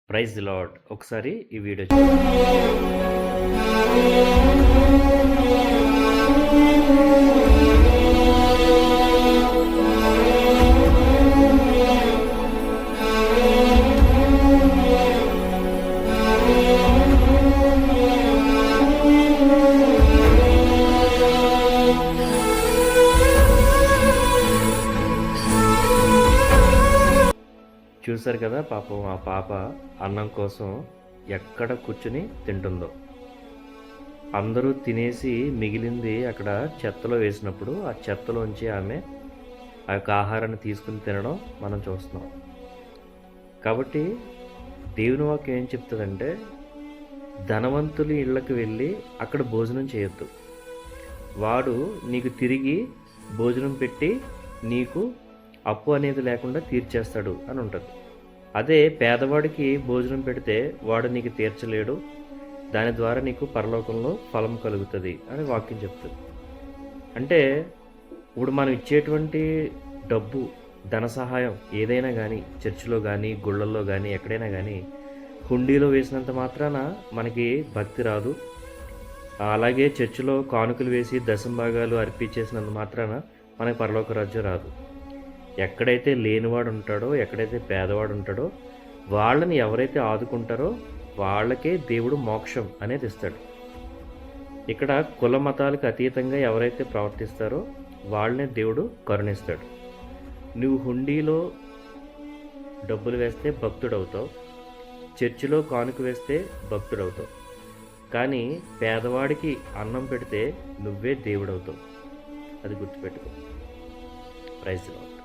Praise the lord. ఒకసారి ఈ video చూడండి. చూశారు కదా, పాపం ఆ పాప అన్నం కోసం ఎక్కడ కూర్చుని తింటుందో. అందరూ తినేసి మిగిలింది అక్కడ చెత్తలో వేసినప్పుడు ఆ చెత్తలోంచి ఆమె ఆ యొక్క ఆహారాన్ని తీసుకుని తినడం మనం చూస్తున్నాం. కాబట్టి దేవుని వాక్యం ఏం చెప్తుందంటే, ధనవంతుల ఇళ్ళకి వెళ్ళి అక్కడ భోజనం చేయొద్దు. వాడు నీకు తిరిగి భోజనం పెట్టి నీకు అప్పు అనేది లేకుండా తీర్చేస్తాడు అని ఉంటుంది. అదే పేదవాడికి భోజనం పెడితే వాడు నీకు తీర్చలేడు, దాని ద్వారా నీకు పరలోకంలో ఫలం కలుగుతుంది అని వాక్యం చెప్తుంది. అంటే ఇప్పుడు మనం ఇచ్చేటువంటి డబ్బు, ధన సహాయం ఏదైనా కానీ, చర్చిలో కానీ, గుళ్ళల్లో కానీ, ఎక్కడైనా కానీ హుండీలో వేసినంత మాత్రాన మనకి భక్తి రాదు. అలాగే చర్చిలో కానుకలు వేసి దశంభాగాలు అర్పించేసినంత మాత్రాన మనకి పరలోక రాజ్యం రాదు. ఎక్కడైతే లేనివాడు ఉంటాడో, ఎక్కడైతే పేదవాడు ఉంటాడో, వాళ్ళని ఎవరైతే ఆదుకుంటారో వాళ్ళకే దేవుడు మోక్షం అనేది ఇస్తాడు. ఇక్కడ కుల మతాలకు అతీతంగా ఎవరైతే ప్రవర్తిస్తారో వాళ్ళనే దేవుడు కరుణిస్తాడు. నువ్వు హుండీలో డబ్బులు వేస్తే భక్తుడవుతావు, చర్చిలో కానుక వేస్తే భక్తుడవుతావు. కానీ పేదవాడికి అన్నం పెడితే నువ్వే దేవుడవుతావు. అది గుర్తుపెట్టుకో. Praise the lord.